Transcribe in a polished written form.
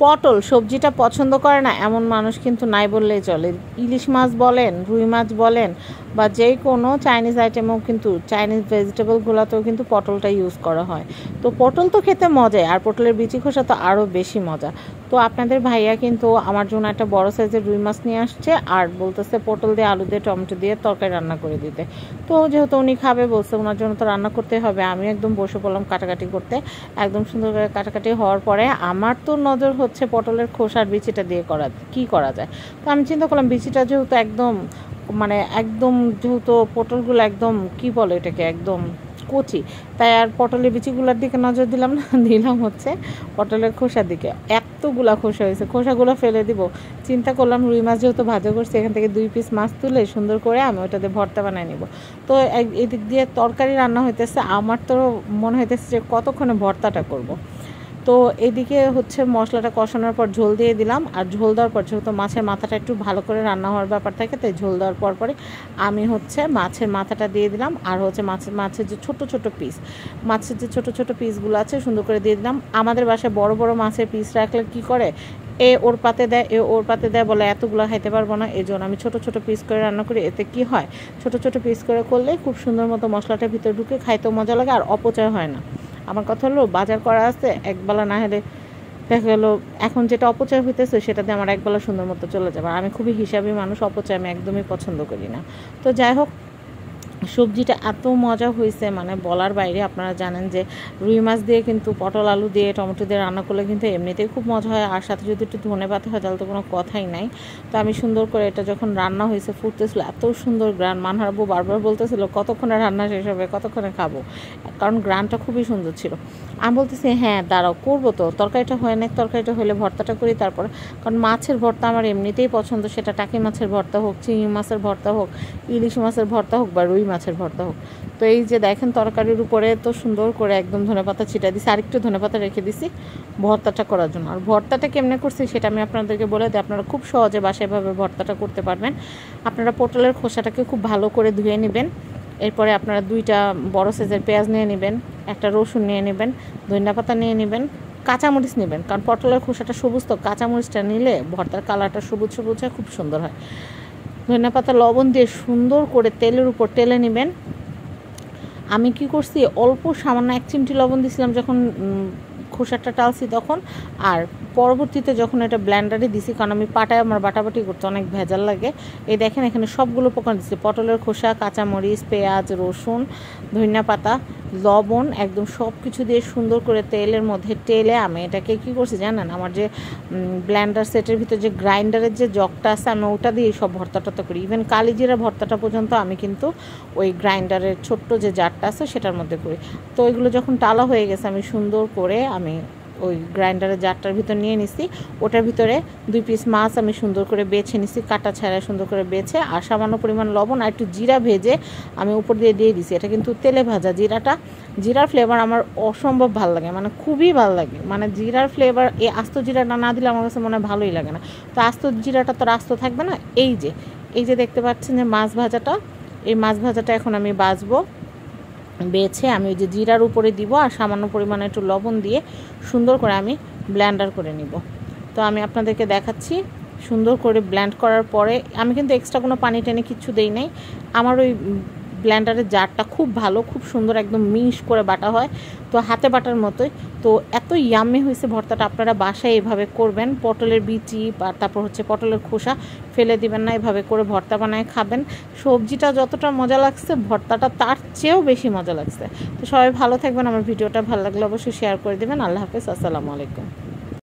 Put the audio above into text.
পটল সবজিটা পছন্দ করে না এমন মানুষ কিন্তু নাই বললেই চলে। ইলিশ মাছ বলেন, রুই মাছ বলেন, বা যে কোনো চাইনিজ আইটেমেও কিন্তু চাইনিজ ভেজিটেবলগুলোতেও কিন্তু পটলটা ইউজ করা হয়। তো পটল তো খেতে মজাই, আর পটলের বিচি খোসা তো আরও বেশি মজা। তো আপনাদের ভাইয়া কিন্তু আমার জন্য একটা বড় সাইজের রুই মাছ নিয়ে আসছে, আর বলতেছে পটল দিয়ে আলু দিয়ে টমেটো দিয়ে তরকারি রান্না করে দিতে। তো যেহেতু উনি খাবে বলছে, ওনার জন্য তো রান্না করতে হবে। আমি একদম বসে পড়লাম কাটাকাটি করতে। একদম সুন্দর করে কাটাকাটি হওয়ার পরে আমার তো নজর হচ্ছে পটলের খোসার বিচিটা দিয়ে কী করা যায়। তো আমি চিন্তা করলাম বিচিটা যেহেতু একদম যেহেতু পটলগুলো একদম কি বলে এটাকে একদম কচি, তাই আর পটলের বিচিগুলোর দিকে নজর দিলাম না, দিলাম হচ্ছে পটলের খোসার দিকে। এতগুলা খোসা হয়েছে, খোসাগুলো ফেলে দিব। চিন্তা করলাম রুই মাছ যেহেতু ভাজা করছি, এখান থেকে 2 পিস মাছ তুলে সুন্দর করে আমি ওটাতে ভর্তা বানিয়ে নিব। তো এদিক দিয়ে তরকারি রান্না হইতেছে, আমার তো মনে হইতেছে যে কতক্ষণে ভর্তাটা করব। তো এদিকে হচ্ছে মশলাটা কষানোর পর ঝোল দিয়ে দিলাম, আর ঝোল দেওয়ার পর যেহেতু মাছের মাথাটা একটু ভালো করে রান্না হওয়ার ব্যাপার থাকে, তাই ঝোল দেওয়ার পরে আমি হচ্ছে মাছের মাথাটা দিয়ে দিলাম, আর হচ্ছে মাছের যে ছোট ছোট পিসগুলো আছে সুন্দর করে দিয়ে দিলাম। আমাদের বাসায় বড় বড় মাছের পিস রাখলে কি করে, ওর পাতে দেয় বলে এতগুলো খাইতে পারবো না, এই জন্য আমি ছোট ছোট পিস করে রান্না করি। এতে কি হয়, ছোট ছোট পিস করে করলে খুব সুন্দর মতো মশলাটার ভিতরে ঢুকে খাইতেও মজা লাগে, আর অপচয় হয় না। আমার কথা হলো বাজার করা আছে, একবেলা না হলে দেখা গেলো এখন যেটা অপচয় হইতেছে সেটাতে আমার একবেলা সুন্দর মতো চলে যাবে। আমি খুবই হিসাবী মানুষ, অপচয় আমি একদমই পছন্দ করি না। তো যাই হোক, সবজিটা এত মজা হয়েছে মানে বলার বাইরে। আপনারা জানেন যে রুই মাছ দিয়ে কিন্তু পটল আলু দিয়ে টমেটো দিয়ে রান্না করলে কিন্তু এমনিতেই খুব মজা হয়, আর সাথে যদি একটু ধনেপাতা হয় তাহলে তো কোনো কথাই নাই। তো আমি সুন্দর করে এটা যখন রান্না হয়েছে ফুটতেছিল, এত সুন্দর গ্রান, মানহারবো বারবার বলতেছিল কতক্ষণে রান্না শেষ হবে, কতক্ষণে খাবো, কারণ গ্রানটা খুবই সুন্দর ছিল। আমি বলতেছি হ্যাঁ দাঁড়াও করবো, তো তরকারিটা হয় না, তরকারিটা হলে ভর্তাটা করি তারপরে, কারণ মাছের ভর্তা আমার এমনিতেই পছন্দ, সেটা টাকি মাছের ভর্তা হোক, চিংড়ি মাছের ভর্তা হোক, ইলিশ মাছের ভর্তা হোক, বা রুই মাছের ভর্তা হোক। তো এই যে দেখেন তরকারির উপরে তো সুন্দর করে একদম ধনেপাতা ছিটা দিছি, আরেকটু ধনেপাতা রেখে দিছি ভর্তাটা করার জন্য। আর ভর্তাটা কেমনে করছি সেটা আমি আপনাদেরকে বলে দিই, আপনারা খুব সহজে বাসায় এভাবে ভর্তাটা করতে পারবেন। আপনারা পটলের খোসাটাকে খুব ভালো করে ধুয়ে নেবেন, এরপরে আপনারা 2টা বড় সাইজের পেঁয়াজ নিয়ে নেবেন, একটা রসুন নিয়ে নেবেন, ধনিয়াপাতা নিয়ে নেবেন, কাঁচামরিচ নেবেন, কারণ পটলের খোসাটা সবুজ, তো কাঁচামরিচটা নিলে ভর্তার কালারটা সবুজ সবুজ হয়, খুব সুন্দর হয়। ধনিয়াপাতা লবণ দিয়ে সুন্দর করে তেলের উপর টেলে নেবেন। আমি কি করছি, অল্প সামান্য 1 চিমটি লবণ দিয়েছিলাম যখন খোসাটা টালছি তখন, আর পরবর্তীতে যখন এটা ব্লেন্ডারে দিছি, কারণ আমি পাটায় আমার বাটাবাটি করতে অনেক ভেজাল লাগে। এই দেখেন এখানে সবগুলো উপকরণ দিচ্ছি, পটলের খোসা, কাঁচামরিচ, পেঁয়াজ, রসুন, ধনিয়াপাতা, লবণ, একদম সব কিছু দিয়ে সুন্দর করে তেলের মধ্যে টেলে আমি এটাকে কী করছি জানেন, আমার যে ব্লেন্ডার সেটের ভিতরে যে গ্রাইন্ডারের যে জগটা আছে, আমি ওটা দিয়ে সব ভর্তাটা করি। ইভেন কালিজিরা ভর্তাটা পর্যন্ত আমি কিন্তু ওই গ্রাইন্ডারের ছোট্ট যে জারটা আছে সেটার মধ্যে করি। তো এগুলো যখন টালা হয়ে গেছে, আমি সুন্দর করে আমি ওই গ্রাইন্ডারের জারটার ভিতর নিয়ে নিছি, ওটার ভিতরে 2 পিস মাছ আমি সুন্দর করে বেছে নিছি, কাটা ছাড়া সুন্দর করে বেছে, আর সামান্য পরিমাণ লবণ আর একটু জিরা ভেজে আমি উপর দিয়ে দিছি। এটা কিন্তু তেলে ভাজা, জিরার ফ্লেভার আমার অসম্ভব ভালো লাগে, মানে খুবই ভালো লাগে, মানে জিরার ফ্লেভার, এই আস্ত জিরাটা না দিলে আমার কাছে মনে হয় ভালোই লাগে না। তো আস্ত জিরাটা তো আস্ত থাকবে না। এই যে দেখতে পাচ্ছেন যে মাছ ভাজাটা, এই মাছ ভাজাটা এখন আমি বেছে আমি ওই যে জিরার উপরে দিব, আর সামান্য পরিমাণে একটু লবণ দিয়ে সুন্দর করে আমি ব্লেন্ডার করে নিব। তো আমি আপনাদেরকে দেখাচ্ছি, সুন্দর করে ব্লেন্ড করার পরে আমি কিন্তু এক্সট্রা কোনো পানি টেনে কিচ্ছু দেই নাই। আমার ওই ব্লেন্ডারের জারটা খুব ভালো, খুব সুন্দর, একদম মিশ করে বাটা হয়, তো হাতে বাটার মতোই। তো এত ইয়াম্মি হয়েছে ভর্তাটা, আপনারা বাসায় এভাবে করবেন। পটলের বিচি আর তারপর হচ্ছে পটলের খোসা ফেলে দিবেন না, এভাবে করে ভর্তা বানায় খাবেন। সবজিটা যতটা মজা লাগছে, ভর্তাটা তার চেয়েও বেশি মজা লাগছে। তো সবাই ভালো থাকবেন, আমার ভিডিওটা ভালো লাগলে অবশ্যই শেয়ার করে দেবেন। আল্লাহ হাফেজ, আসসালামু আলাইকুম।